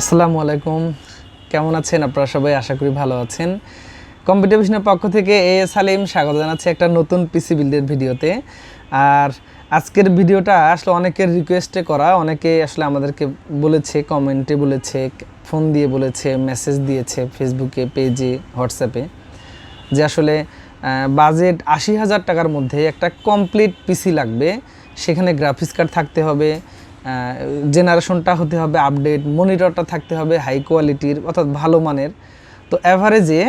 আসসালামু আলাইকুম, কেমন আছেন আপনারা সবাই? আশা করি ভালো আছেন। কম্পিউটার ভিশনের পক্ষ থেকে সালিম স্বাগত জানাচ্ছি একটা নতুন পিসি বিল্ডের ভিডিওতে। আর আজকের ভিডিওটা আসলে অনেকের রিকোয়েস্টে করা, অনেকে আসলে আমাদেরকে বলেছে, কমেন্টে বলেছে, ফোন দিয়ে বলেছে, মেসেজ দিয়েছে ফেসবুকে, পেজে, হোয়াটসঅ্যাপে যে আসলে বাজেট ৮০,০০০ টাকার মধ্যে একটা কমপ্লিট পিসি লাগবে। সেখানে গ্রাফিক্স কার্ড থাকতে হবে, জেনারেশনটা হতে হবে আপডেট, মনিটরটা থাকতে হবে হাই কোয়ালিটির অর্থাৎ ভালো মানের। তো অ্যাভারেজে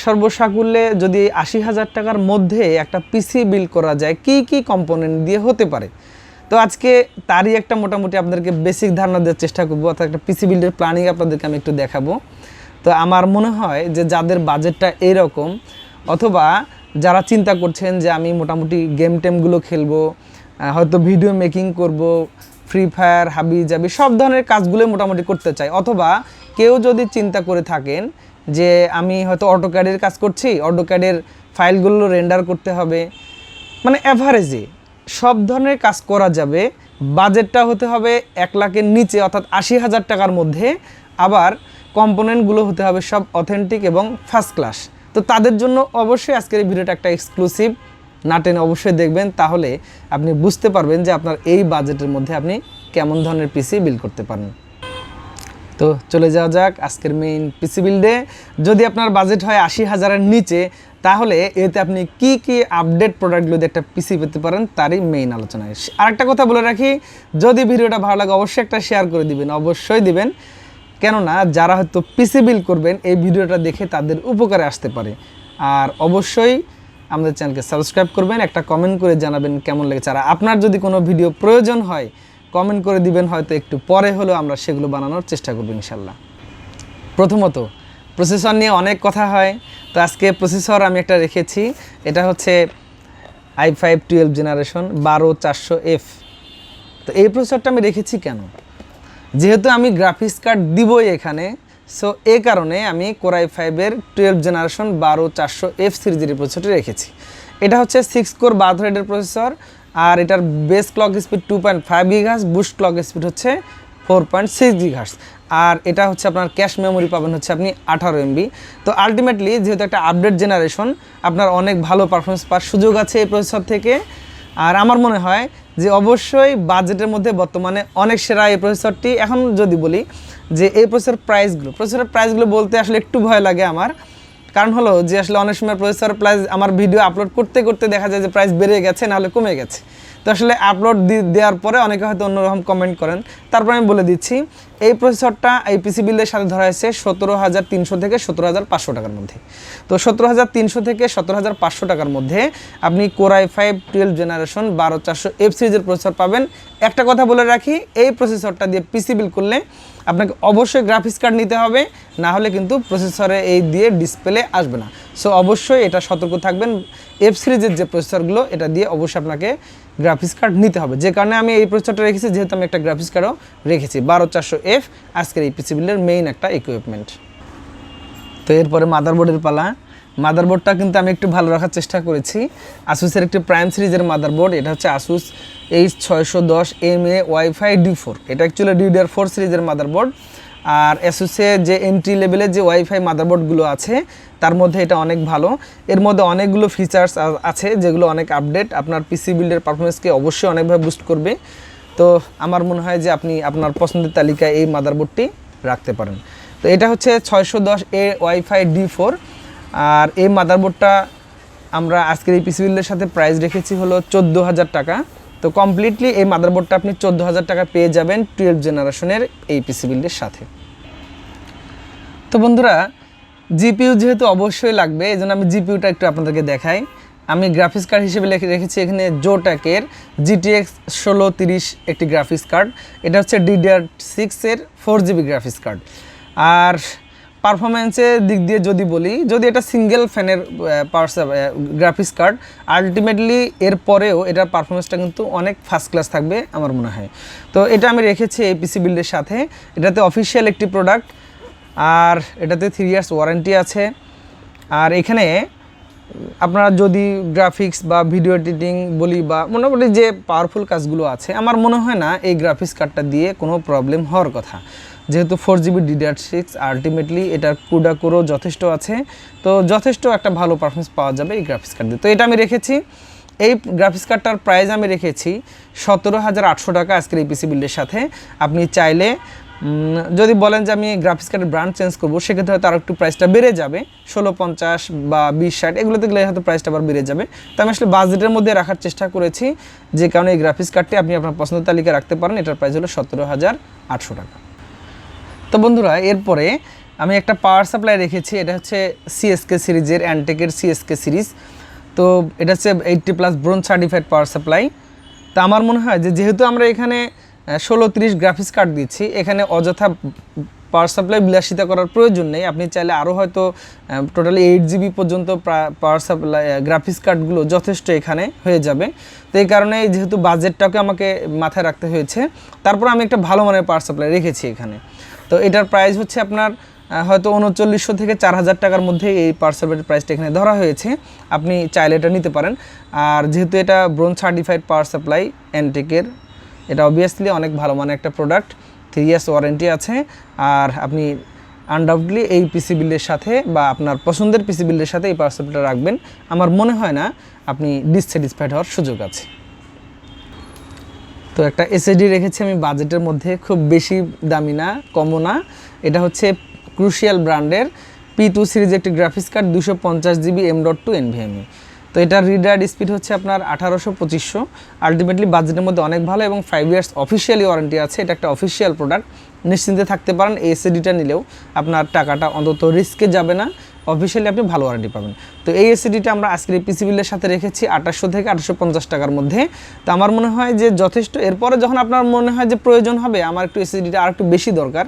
সর্বসাকুল্যে যদি ৮০,০০০ টাকার মধ্যে একটা পিসি বিল্ড করা যায়, কি কি কম্পোনেন্ট দিয়ে হতে পারে, তো আজকে তারই একটা মোটামুটি আপনাদেরকে বেসিক ধারণা দেওয়ার চেষ্টা করবো, অর্থাৎ একটা পিসি বিল্ডের প্ল্যানিং আপনাদেরকে আমি একটু দেখাবো। তো আমার মনে হয় যে যাদের বাজেটটা এইরকম, অথবা যারা চিন্তা করছেন যে আমি মোটামুটি গেম টেমগুলো খেলবো, হয়তো ভিডিও মেকিং করব, ফ্রি ফায়ার, হাবি জাবি সব ধরনের কাজগুলো মোটামুটি করতে চাই, অথবা কেউ যদি চিন্তা করে থাকেন যে আমি হয়তো অটোক্যাডের কাজ করছি, অটোক্যাডের ফাইলগুলো রেন্ডার করতে হবে, মানে অ্যাভারেজে সব ধরনের কাজ করা যাবে। বাজেটটা হতে হবে 1,00,000-এর নিচে, অর্থাৎ ৮০,০০০ টাকার মধ্যে। আবার কম্পোনেন্টগুলো হতে হবে সব অথেন্টিক এবং ফার্স্ট ক্লাস। তো তাদের জন্য অবশ্যই আজকের এই ভিডিওটা একটা এক্সক্লুসিভ, না টেনে অবশ্যই দেখবেন, তাহলে আপনি বুঝতে পারবেন যে আপনার এই বাজেটের মধ্যে আপনি কেমন ধরনের পিসি বিল্ড করতে পারেন। তো চলে যাওয়া যাক আজকের মেইন পিসি বিল্ডে। যদি আপনার বাজেট হয় ৮০,০০০-এর নিচে, তাহলে এতে আপনি কি কি আপডেট প্রোডাক্টগুলো দিয়ে একটা পিসি পেতে পারেন তারই মেইন আলোচনায়। আরেকটা কথা বলে রাখি, যদি ভিডিওটা ভালো লাগে অবশ্যই একটা শেয়ার করে দিবেন, অবশ্যই দিবেন, কেননা যারা হয়তো পিসি বিল্ড করবেন এই ভিডিওটা দেখে তাদের উপকারে আসতে পারে। আর অবশ্যই আমাদের চ্যানেলকে সাবস্ক্রাইব করবেন, একটা কমেন্ট করে জানাবেন কেমন লেগেছে। আর আপনার যদি কোনো ভিডিও প্রয়োজন হয় কমেন্ট করে দিবেন, হয়তো একটু পরে হলেও আমরা সেগুলো বানানোর চেষ্টা করব ইনশাল্লাহ। প্রথমত প্রসেসর নিয়ে অনেক কথা হয়, তো আজকে প্রসেসর আমি একটা রেখেছি, এটা হচ্ছে i5 12 জেনারেশন 12400F। তো এই প্রসেসরটা আমি রেখেছি কেন, যেহেতু আমি গ্রাফিক্স কার্ড দিবই এখানে, সো এই কারণে আমি Core i5-এর 12 জেনারেশন 12400F সিরিজের প্রসেসরটি রেখেছি। এটা হচ্ছে 6 কোর 12 থ্রেডের প্রসেসর, আর এটার base clock speed 2.5 GHz, boost clock speed হচ্ছে 4.6 GHz। আর এটা হচ্ছে আপনার ক্যাশ মেমোরি পাবেন হচ্ছে আপনি 18 MB। তো আলটিমেটলি যেহেতু একটা আপডেট জেনারেশন, আপনার অনেক ভালো পারফরমেন্স পাওয়ার সুযোগ আছে এই প্রসেসর থেকে। আর আমার মনে হয় যে অবশ্যই বাজেটের মধ্যে বর্তমানে অনেক সেরা এই প্রসেসরটি। এখন যদি বলি যে এই প্রসেসরের প্রাইসগুলো বলতে আসলে একটু ভয় লাগে আমার, কারণ হলো যে আসলে অনেক সময় প্রসেসর প্রাইস আমার ভিডিও আপলোড করতে করতে দেখা যায় যে প্রাইস বেড়ে গেছে, নাহলে কমে গেছে। তো আসলে আপলোড দেওয়ার পরে অনেকে হয়তো অন্যরকম কমেন্ট করেন, তারপর আমি বলে দিচ্ছি এই প্রসেসরটা এই পিসি বিল্ডের সাথে ধরা হয়েছে 17,300 থেকে 17,500 টাকার মধ্যে। তো 17,300 থেকে 17,500 টাকার মধ্যে আপনি Core i5 12 জেনারেশন 12400F সিরিজের প্রসেসর পাবেন। একটা কথা বলে রাখি, এই প্রসেসরটা দিয়ে পিসি বিল্ড করলে আপনাকে অবশ্যই গ্রাফিক্স কার্ড নিতে হবে, না হলে কিন্তু প্রসেসরে এই দিয়ে ডিসপ্লে আসবে না। সো অবশ্যই এটা সতর্ক থাকবেন, এফ সিরিজের যে প্রসেসরগুলো এটা দিয়ে অবশ্যই আপনাকে গ্রাফিক্স কার্ড নিতে হবে। যে কারণে আমি এই প্রসেসরটা রেখেছি, যেহেতু আমি একটা গ্রাফিক্স কার্ডও রেখেছি 12400F, আজকের এই পিসি বিল্ডের মেইন একটা ইকুইপমেন্ট। তো এরপরে মাদারবোর্ডের পালা। মাদারবোর্ডটা কিন্তু আমি একটু ভালো রাখার চেষ্টা করেছি। আসুসের একটি প্রাইম সিরিজের মাদারবোর্ড, এটা হচ্ছে আসুস H610MA Wi-Fi D4। এটা অ্যাকচুয়ালি DDR4 সিরিজের মাদারবোর্ড। আর আসুসে যে এন্ট্রি লেভেলের যে ওয়াইফাই মাদারবোর্ডগুলো আছে তার মধ্যে এটা অনেক ভালো। এর মধ্যে অনেকগুলো ফিচার্স আছে যেগুলো অনেক আপডেট, আপনার পিসি বিল্ডের পারফরমেন্সকে অবশ্যই অনেকভাবে বুস্ট করবে। তো আমার মনে হয় যে আপনি আপনার পছন্দের তালিকায় এই মাদারবোর্ডটি রাখতে পারেন। তো এটা হচ্ছে 610A Wi-Fi D4। আর এই মাদারবোর্ডটা আমরা আজকের এই পিসি বিল্ডের সাথে প্রাইস রেখেছি হলো 14,000 টাকা। তো কমপ্লিটলি এই মাদারবোর্ডটা আপনি 14,000 টাকা পেয়ে যাবেন 12 জেনারেশনের এই পিসি বিল্ডের সাথে। তো বন্ধুরা, জিপিইউ যেহেতু অবশ্যই লাগবে, এই জন্য আমি জিপিইউটা একটু আপনাদেরকে দেখাই। আমি গ্রাফিক্স কার্ড হিসেবে রেখেছি এখানে Zotac-এর GTX1630 একটি গ্রাফিক্স কার্ড। এটা হচ্ছে DDR6-এর 4GB গ্রাফিক্স কার্ড। আর পারফরমেন্সের দিক দিয়ে যদি বলি, যদি এটা সিঙ্গেল ফ্যানের গ্রাফিক্স কার্ড, আলটিমেটলি এর পরেও এটার পারফরমেন্সটা কিন্তু অনেক ফার্স্ট ক্লাস থাকবে আমার মনে হয়। তো এটা আমি রেখেছি এই পিসি বিল্ডের সাথে। এটাতে অফিসিয়াল একটি প্রোডাক্ট, আর এটাতে 3 ইয়ার্স ওয়ারেন্টি আছে। আর এখানে আপনারা যদি গ্রাফিক্স বা ভিডিও এডিটিং বলি বা মোটামুটি যে পাওয়ারফুল কাজগুলো আছে, আমার মনে হয় না এই গ্রাফিক্স কার্ডটা দিয়ে কোনো প্রবলেম হওয়ার কথা। যেহেতু 4GB DDR6 আলটিমেটলি এটার কুডা কোরও যথেষ্ট আছে, তো যথেষ্ট একটা ভালো পারফরমেন্স পাওয়া যাবে এই গ্রাফিক্স কার্ড দিয়ে। তো এটা আমি রেখেছি, এই গ্রাফিক্স কার্ডটার প্রাইস আমি রেখেছি 17,800 টাকা আজকের এই পিসি বিল্ডের সাথে। আপনি চাইলে যদি বলেন যে আমি গ্রাফিক্স কার্ডের ব্র্যান্ড চেঞ্জ করবো, সেক্ষেত্রে হয়তো আরও একটু প্রাইসটা বেড়ে যাবে, 1650 বা 2060 এগুলোতে গেলে হয়তো প্রাইসটা আবার বেড়ে যাবে। তো আমি আসলে বাজেটের মধ্যে রাখার চেষ্টা করেছি, যে কারণে এই গ্রাফিক্স কার্ডটি আপনি আপনার পছন্দের তালিকায় রাখতে পারেন। এটার প্রাইস হলো 17,800 টাকা। তো বন্ধুরা, এরপরে আমি একটা পাওয়ার সাপ্লাই রেখেছি, এটা হচ্ছে CSK সিরিজের, অ্যান্টেকের CSK সিরিজ। তো এটা হচ্ছে 80+ ব্রোঞ্জ সার্টিফাইড পাওয়ার সাপ্লাই। তো আমার মনে হয় যে যেহেতু আমরা এখানে 1630 গ্রাফিক্স কার্ড দিচ্ছি, এখানে অযথা পাওয়ার সাপ্লাই বিলাসিতা করার প্রয়োজন নেই। আপনি চাইলে আরও হয়তো টোটালি 8GB পর্যন্ত পাওয়ার সাপ্লাই গ্রাফিক্স কার্ডগুলো যথেষ্ট এখানে হয়ে যাবে। তো এই কারণে যেহেতু বাজেটটাকে আমাকে মাথায় রাখতে হয়েছে, তারপর আমি একটা ভালো মানের পাওয়ার সাপ্লাই রেখেছি এখানে। তো এটার প্রাইস হচ্ছে আপনার হয়তো 3900 থেকে 4000 টাকার মধ্যে এই পাওয়ার সাপ্লাইয়ের প্রাইসটা এখানে ধরা হয়েছে। আপনি চাইলে এটা নিতে পারেন। আর যেহেতু এটা ব্রোঞ্জ সার্টিফাইড পাওয়ার সাপ্লাই অ্যান্টেকের, এটা অবভিয়াসলি অনেক ভালো মানের একটা প্রোডাক্ট, 3 ইয়ার্স ওয়ারেন্টি আছে। আর আপনি আনডাউটলি এই পিসি বিল্ডের সাথে বা আপনার পছন্দের পিসি বিল্ডের সাথে এই পাওয়ার সাপ্লাইটা রাখবেন। আমার মনে হয় না আপনি ডিসস্যাটিসফাইড হওয়ার সুযোগ আছে। তো একটা এসএসডি রেখেছি আমি বাজেটের মধ্যে, খুব বেশি দামি না, কমও না। এটা হচ্ছে ক্রুশিয়াল ব্র্যান্ডের P2 সিরিজ একটি graphics card, 250GB M.2 NVMe। তো এটার রিড রাইট স্পিড হচ্ছে আপনার 1800-2500। আলটিমেটলি বাজেটের মধ্যে অনেক ভালো এবং 5 ইয়ার্স অফিসিয়ালি ওয়ারেন্টি আছে। এটা একটা অফিসিয়াল প্রোডাক্ট, নিশ্চিন্তে থাকতে পারেন। এই এসএসডিটা নিলেও আপনার টাকাটা অন্তত রিস্কে যাবে না, অফিসিয়ালি আপনি ভালো ওয়ারেন্টি পাবেন। তো এই এসএসডিটা আমরা আজকের এই পিসি বিলের সাথে রেখেছি 2800 থেকে 2850 টাকার মধ্যে। তো আমার মনে হয় যে যথেষ্ট। এরপরে যখন আপনার মনে হয় যে প্রয়োজন হবে আমার একটু এসএসডিটা আর একটু বেশি দরকার,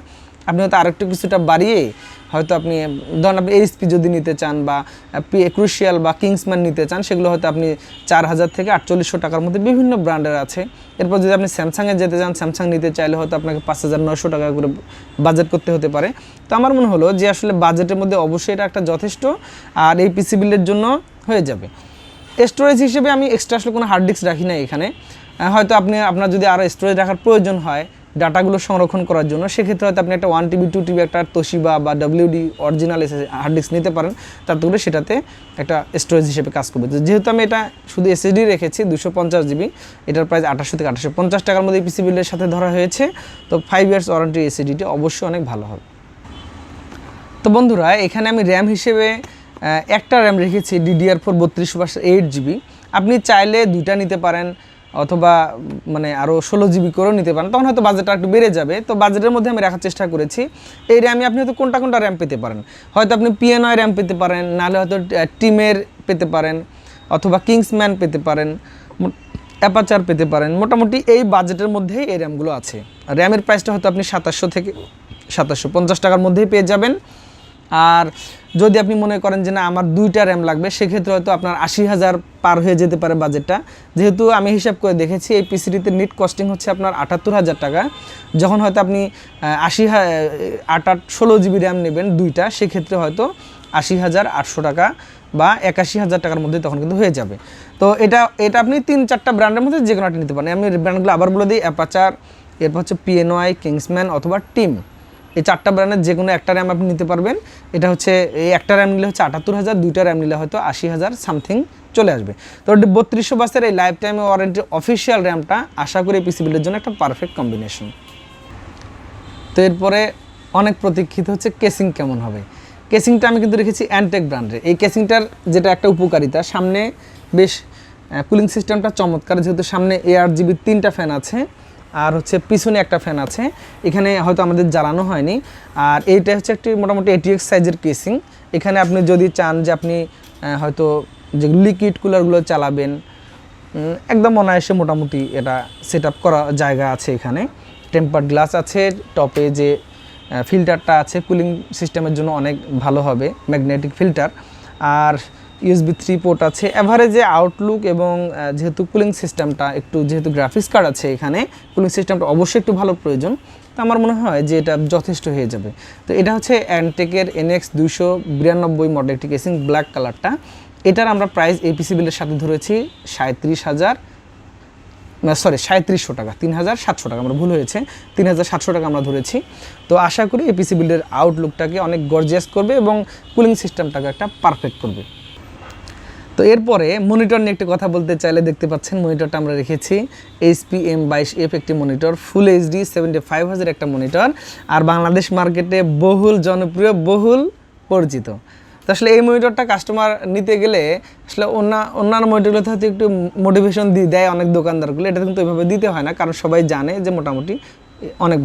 আপনি হয়তো আরেকটু কিছুটা বাড়িয়ে হয়তো আপনি ধরুন আপনি এইচপি যদি নিতে চান বা ক্রুশিয়াল বা কিংসম্যান নিতে চান, সেগুলো হয়তো আপনি 4000 থেকে 4800 টাকার মধ্যে বিভিন্ন ব্র্যান্ডের আছে। এরপর যদি আপনি স্যামসাংয়ে যেতে চান, স্যামসাং নিতে চাইলে হয়তো আপনাকে 5900 টাকা করে বাজেট করতে হতে পারে। তো আমার মনে হলো যে আসলে বাজেটের মধ্যে অবশ্যই এটা একটা যথেষ্ট, আর এই পিসি বিল্ডের জন্য হয়ে যাবে। স্টোরেজ হিসেবে আমি এক্সট্রা আসলে কোনো হার্ড ডিস্ক রাখি না এখানে। হয়তো আপনার যদি আরও স্টোরেজ রাখার প্রয়োজন হয় ডাটাগুলো সংরক্ষণ করার জন্য, সেক্ষেত্রে হয়তো আপনি একটা 1TB 2TB একটা তোশিবা বা WD অরিজিনাল হার্ড ডিস্ক নিতে পারেন, তাতে করে সেটাতে একটা স্টোরেজ হিসেবে কাজ করবে। যেহেতু আমি এটা শুধু এসএসডি রেখেছি 250GB, এটার প্রাইস 2800 থেকে 2850 টাকার মধ্যে পিসি বিলের সাথে ধরা হয়েছে। তো 5 ইয়ার্স ওয়ারেন্টি এসএসডিটি অবশ্যই অনেক ভালো হবে। তো বন্ধুরা, এখানে আমি র্যাম হিসেবে একটা র্যাম রেখেছি DDR4 32/8GB। আপনি চাইলে দুইটা নিতে পারেন, অথবা মানে আরও 16GB করেও নিতে পারেন, তখন হয়তো বাজেটটা একটু বেড়ে যাবে। তো বাজেটের মধ্যে আমি রাখার চেষ্টা করেছি। এই র্যামে আপনি হয়তো কোনটা র্যাম পেতে পারেন, হয়তো আপনি PNY র্যাম পেতে পারেন, নাহলে হয়তো টিমের পেতে পারেন, অথবা কিংসম্যান পেতে পারেন, অ্যাপাচার পেতে পারেন। মোটামুটি এই বাজেটের মধ্যেই এই র্যামগুলো আছে। র্যামের প্রাইসটা হয়তো আপনি 2700 থেকে 2750 টাকার মধ্যেই পেয়ে যাবেন। আর যদি আপনি মনে করেন যে না আমার দুইটা র্যাম লাগবে, সেক্ষেত্রে হয়তো আপনার 80,000 পার হয়ে যেতে পারে বাজেটটা। যেহেতু আমি হিসাব করে দেখেছি এই পিসিটিতে নিট কস্টিং হচ্ছে আপনার 78,000 টাকা। যখন হয়তো আপনি 16GB র্যাম নেবেন দুইটা, সেক্ষেত্রে হয়তো 80,800 টাকা বা 81,000 টাকার মধ্যে তখন কিন্তু হয়ে যাবে। তো এটা আপনি 3-4টা ব্র্যান্ডের মধ্যে যে কোনো একটা নিতে পারেন। আমি ব্র্যান্ডগুলো আবার বলে দিই, অ্যাপাচার, এরপর হচ্ছে PNY, কিংসম্যান অথবা টিম। এই 4টা ব্র্যান্ডের যে কোনো একটা র্যাম আপনি নিতে পারবেন। এটা হচ্ছে এই একটা র্যাম নিলে হচ্ছে 78,000, দুইটা র্যাম নিলে হয়তো 80,000 সামথিং চলে আসবে। তো 3200 বাসের এই লাইফ টাইম ওয়ারেন্টি অফিসিয়াল র্যামটা আশা করি পিসি বিল্ডের জন্য একটা পারফেক্ট কম্বিনেশন। তো এরপরে অনেক প্রতীক্ষিত হচ্ছে কেসিং কেমন হবে। কেসিংটা আমি কিন্তু রেখেছি অ্যান্টেক ব্র্যান্ডের। এই কেসিংটার যেটা একটা উপকারিতা, সামনে বেশ কুলিং সিস্টেমটা চমৎকার, যেহেতু সামনে ARGB 3টা ফ্যান আছে, আর হচ্ছে পিছনে একটা ফ্যান আছে। এখানে হয়তো আমাদের জ্বালানো হয়নি। আর এইটা হচ্ছে একটি মোটামুটি ATX সাইজের কেসিং। এখানে আপনি যদি চান যে আপনি হয়তো যে লিকুইড কুলারগুলো চালাবেন, একদম অনায়াসে মোটামুটি এটা সেট আপ করা জায়গা আছে। এখানে টেম্পার্ড গ্লাস আছে, টপে যে ফিল্টারটা আছে কুলিং সিস্টেমের জন্য অনেক ভালো হবে, ম্যাগনেটিক ফিল্টার। আর USB 3 পোর্ট আছে। এভারেজে আউটলুক এবং যেহেতু কুলিং সিস্টেমটা একটু, যেহেতু গ্রাফিক্স কার্ড আছে এখানে, কুলিং সিস্টেমটা অবশ্যই একটু ভালো প্রয়োজন। তো আমার মনে হয় যে এটা যথেষ্ট হয়ে যাবে। তো এটা হচ্ছে অ্যান্টেকের NX 292 মডেল একটি কেসিং, ব্ল্যাক কালারটা। এটার আমরা প্রাইস এই পিসি বিলের সাথে ধরেছি 37,000 সরি 3700 টাকা, 3700 টাকা, আমরা ভুল হয়েছে, 3700 টাকা আমরা ধরেছি। তো আশা করি এই পিসি বিল্ডের আউটলুকটাকে অনেক গর্জিয়াস করবে এবং কুলিং সিস্টেমটাকে একটা পারফেক্ট করবে। তো এরপরে মনিটর নিয়ে একটি কথা বলতে চাইলে দেখতে পাচ্ছেন মনিটরটা আমরা রেখেছি HP M22F একটি মনিটর, ফুল HD 75Hz একটা মনিটর, আর বাংলাদেশ মার্কেটে বহুল জনপ্রিয়, বহুল পরিচিত। তো আসলে এই মনিটরটা কাস্টমার নিতে গেলে আসলে অন্যান্য মনিটরগুলোতে হয়তো একটু মোটিভেশন দেয় অনেক দোকানদারগুলো, এটা কিন্তু ওইভাবে দিতে হয় না, কারণ সবাই জানে যে মোটামুটি অনেক